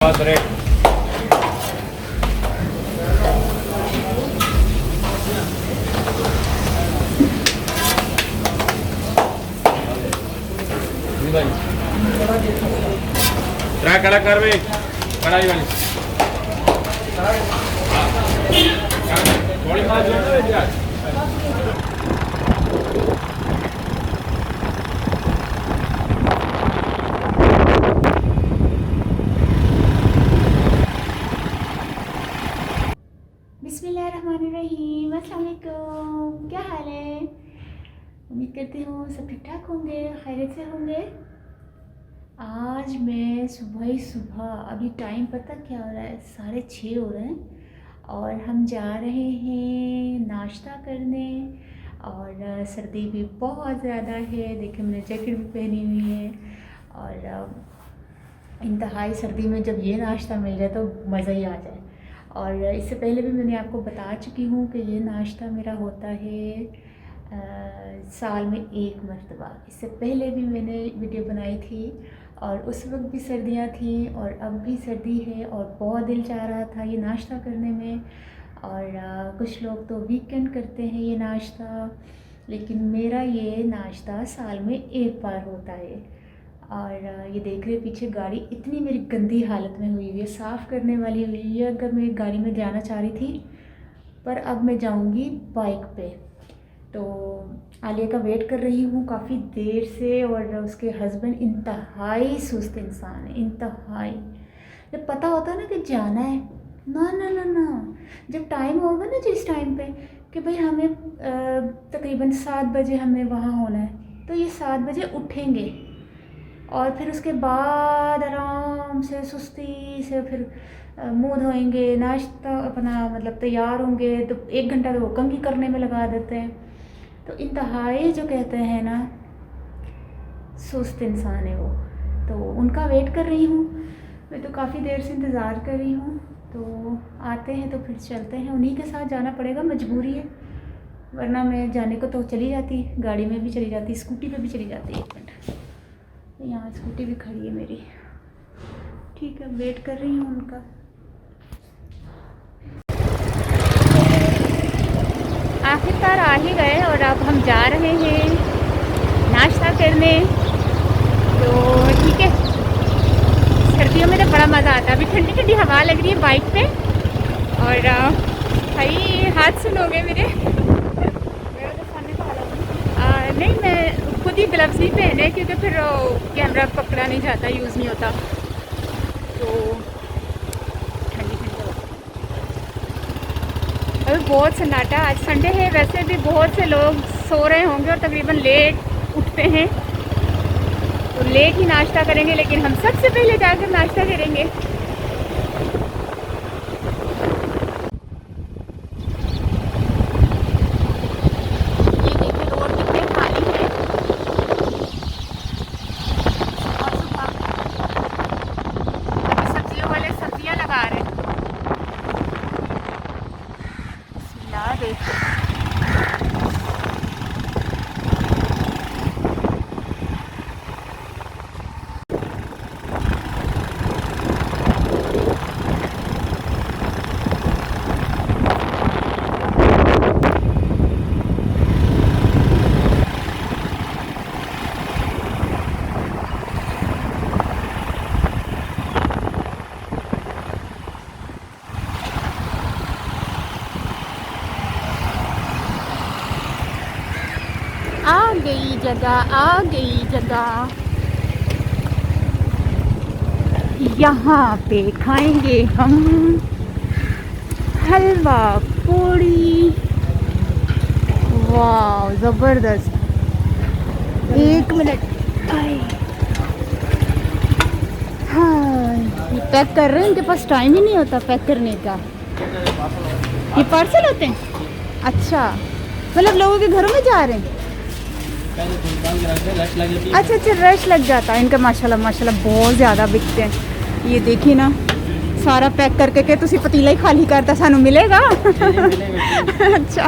Try कड़ा कर भाई कढ़ाई वाली थोड़ी मार दो बिस्मिल्लाहिर्रहमानिर्रहीम। अस्सलाम वालेकुम, क्या हाल है? उम्मीद करती हूँ सब ठीक ठाक होंगे, खैरियत से होंगे। आज मैं सुबह अभी टाइम पता क्या हो रहा है, 6:30 हो रहे हैं और हम जा रहे हैं नाश्ता करने। और सर्दी भी बहुत ज़्यादा है, देखिए मैंने जैकेट भी पहनी हुई है। और इंतहाई सर्दी में जब ये नाश्ता मिल जाए तो मज़ा ही आ जाए। और इससे पहले भी मैंने आपको बता चुकी हूँ कि ये नाश्ता मेरा होता है साल में एक मरतबा। इससे पहले भी मैंने वीडियो बनाई थी और उस वक्त भी सर्दियाँ थी और अब भी सर्दी है और बहुत दिल चाह रहा था ये नाश्ता करने में। और कुछ लोग तो वीकेंड करते हैं ये नाश्ता, लेकिन मेरा ये नाश्ता साल में एक बार होता है। और ये देख रहे पीछे गाड़ी इतनी मेरी गंदी हालत में हुई हुई है, साफ़ करने वाली हुई है अगर मैं गाड़ी में जाना चाह रही थी, पर अब मैं जाऊंगी बाइक पे। तो आलिया का वेट कर रही हूँ काफ़ी देर से। और उसके हस्बैंड इंतहाई सुस्त इंसान है, इंतहाई। जब पता होता है ना कि जाना है, ना ना ना ना, जब टाइम होगा ना जिस टाइम पे कि भाई हमें तकरीबन 7 बजे हमें वहाँ होना है, तो ये 7 बजे उठेंगे और फिर उसके बाद आराम से सुस्ती से फिर मुँह धोएंगे, नाश्ता अपना मतलब तैयार होंगे, तो 1 घंटा तो वो कंघी करने में लगा देते हैं। तो इंतहाई जो कहते हैं ना सुस्त इंसान है वो। तो उनका वेट कर रही हूँ मैं, तो काफ़ी देर से इंतज़ार कर रही हूँ। तो आते हैं तो फिर चलते हैं, उन्हीं के साथ जाना पड़ेगा, मजबूरी है, वरना मैं जाने को तो चली जाती, गाड़ी में भी चली जाती, स्कूटी पे भी चली जाती। 1 मिनट, यहाँ स्कूटी भी खड़ी है मेरी। ठीक है, वेट कर रही हूँ उनका। आखिरकार आ ही गए और अब हम जा रहे हैं नाश्ता करने। तो ठीक है, सर्दियों में तो बड़ा मज़ा आता है। अभी ठंडी ठंडी हवा लग रही है बाइक पे। और भाई हाथ सुनोगे मेरे मेरा तो सामने तो नहीं, मैं खुद ही ग्लव्स ही पहने क्योंकि फिर कैमरा पकड़ा नहीं जाता, यूज़ नहीं होता। तो ठंडी ठंडी अभी बहुत सन्नाटा, आज संडे है, वैसे भी बहुत से लोग सो रहे होंगे और तकरीबन लेट उठते हैं, तो लेट ही नाश्ता करेंगे, लेकिन हम सबसे पहले जाकर नाश्ता करेंगे। आ गई जगह, यहाँ पे खाएंगे हम हलवा पूड़ी। वाह ज़बरदस्त। 1 मिनट, हाँ ये पैक कर रहे हैं, इनके पास टाइम ही नहीं होता पैक करने का। ये पार्सल होते हैं? अच्छा, मतलब लोगों के घरों में जा रहे हैं। अच्छा अच्छा, रश लग जाता है इनका। माशाल्लाह माशाल्लाह बहुत ज़्यादा बिकते हैं। ये देखिए ना, सारा पैक करके के तुसी पतीला ही खाली करता, सानू मिलेगा। अच्छा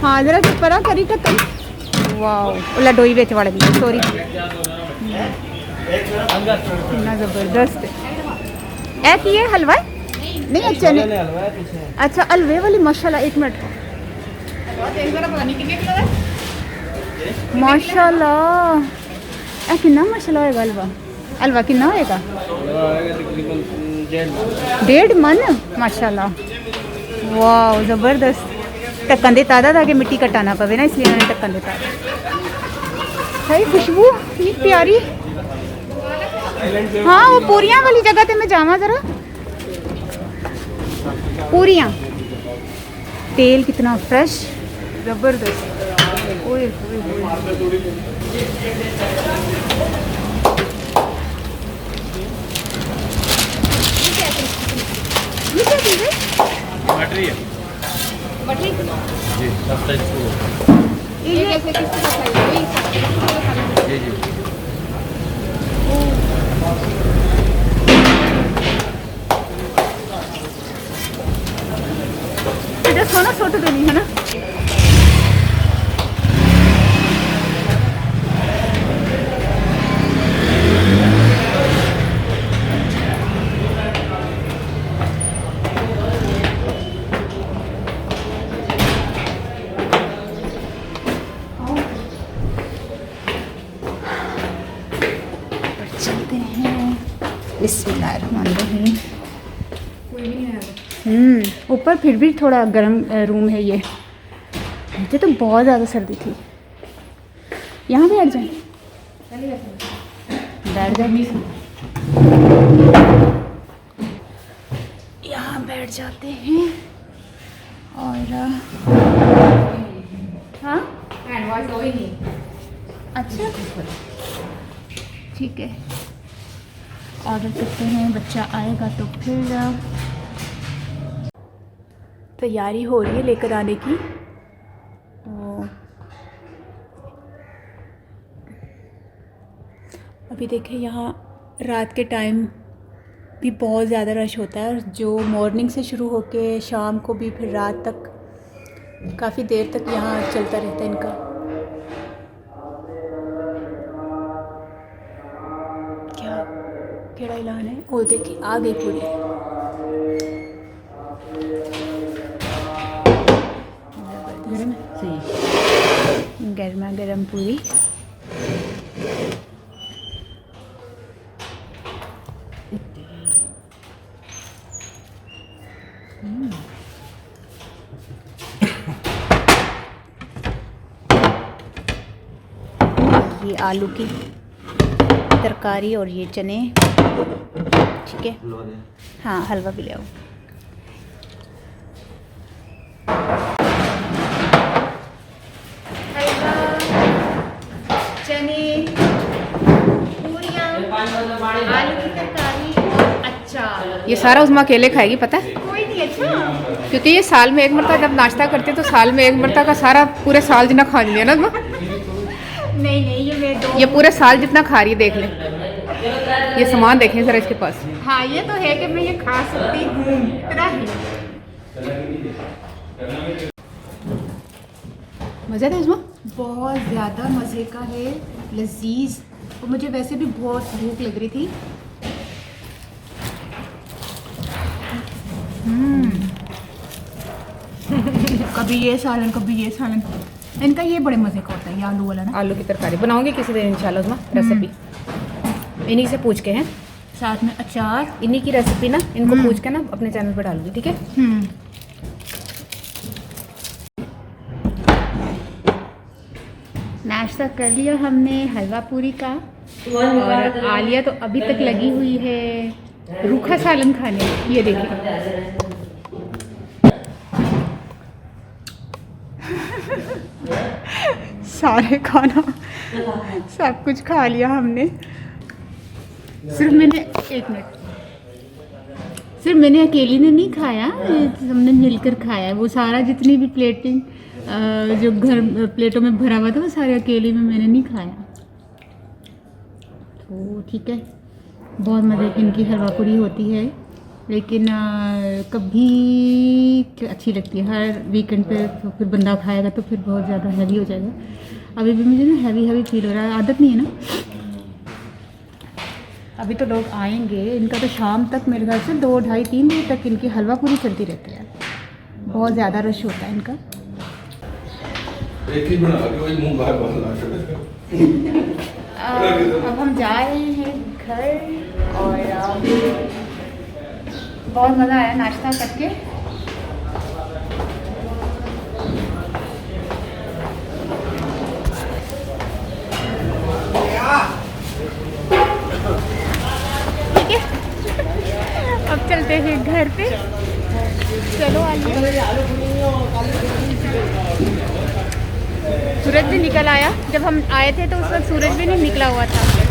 हाँ, जरा परा करी ढक्कन। वाह, लडोई बेच वड़ गई, सॉरी। कितना ज़बरदस्त है कि ये हलवा है? नहीं अच्छा नहीं, अच्छा हलवे वाली माशाल्लाह। एक मिनट, माशाल्लाह ए कितना माशाल्लाह होएगा हलवा। हलवा कितना होएगा? 1.5 मन माशाल्लाह। वाह ज़बरदस्त। ढक्कन देता था ताकि मिट्टी कटाना पवे ना, इसलिए उन्होंने ढक्कन देता। भाई खुशबू इतनी प्यारी। हाँ वो पूरियाँ वाली जगह पे मैं जावा ज़रा। पूरियाँ, तेल कितना फ्रेश, ज़बरदस्त। ओए ओए ओए। ये क्या चीज़ है? मटरी है मटरी जी, सब टाइप की। ये कैसे किसको खाएंगे? जी जी इधर सोना छोटू देनी है ना। चलते हैं। बिस्मिल्लाहिर्रहमानिर्रहीम। ऊपर फिर भी थोड़ा गर्म रूम है ये। मुझे तो बहुत ज़्यादा सर्दी थी। यहाँ बैठ जाए, बैठ जाए, यहाँ बैठ जाते हैं। और हाँ हैंड वॉश हो ही नहीं। अच्छा ठीक है, ऑर्डर करते हैं, बच्चा आएगा तो फिर तैयारी हो रही है लेकर आने की। तो अभी देखें यहाँ रात के टाइम भी बहुत ज़्यादा रश होता है, और जो मॉर्निंग से शुरू होके शाम को भी फिर रात तक काफ़ी देर तक यहाँ चलता रहता है इनका। क्या केड़ा ऐलान है? वो देखिए आ गई पूरी। गरम सही, गर्मा गर्म पूरी। ये आलू की तरकारी और ये चने, ठीक है। हाँ हलवा भी ले आओ। हलवा, चने, पूरियाँ, आलू की तरकारी, अचार। ये सारा उस्मा अकेले खाएगी, पता है? कोई नहीं। अच्छा क्योंकि ये साल में एक मरतबा जब नाश्ता करते हैं तो साल में एक मरतबा का सारा पूरे साल जितना खा लिया ना उस्मा। नहीं नहीं, ये मैं दो, ये पूरे साल जितना खा रही है, देख लें। ये सामान देखें ज़रा इसके पास। हाँ ये तो है कि मैं ये खा सकती हूँ, इतना ही। मज़े थे उस्मा? बहुत ज़्यादा मज़े का है, लजीज। और मुझे वैसे भी बहुत भूख लग रही थी। कभी ये सालन, कभी ये सालन। इनका ये बड़े मज़े का होता है, ये आलू वाला ना। आलू की तरकारी बनाऊंगी किसी दिन इंशाल्लाह उस्मा, रेसिपी इन्हीं से पूछ के हैं। साथ में अचार। इन्हीं की रेसिपी ना इनको पूछ के ना अपने चैनल पर डालूंगी, ठीक है? नाश्ता कर लिया हमने हलवा पूरी का, और आलिया तो अभी तक लगी हुई है रूखा सालन खाने। ये देखिए सारे खाना सब कुछ खा लिया हमने। सिर्फ मैंने, एक मिनट, सिर्फ मैंने अकेली ने नहीं खाया, हमने मिलकर खाया। वो सारा जितनी भी प्लेटिंग जो घर प्लेटों में भरा हुआ था वो सारे अकेले में मैंने नहीं खाया। तो ठीक है, बहुत मज़े की इनकी हलवा पूरी होती है, लेकिन कभी अच्छी लगती है। हर वीकेंड पे तो फिर बंदा खाएगा तो फिर बहुत ज़्यादा हैवी हो जाएगा। अभी भी मुझे ना हैवी हैवी फील हो रहा है, आदत नहीं है ना। अभी तो लोग आएंगे, इनका तो शाम तक मेरे ख्याल से 2, ढाई, 3 बजे तक इनकी हलवा पूरी चलती रहती है। बहुत ज़्यादा रश होता है इनका। एक ही बना के वही मुंह बाहर बाहर अब हम जा रहे हैं घर और बहुत मज़ा आया नाश्ता करके। ठीक है, अब चलते हैं घर पे। चलो आइए। सूरज भी निकल आया। जब हम आए थे तो उस वक्त सूरज भी नहीं निकला हुआ था।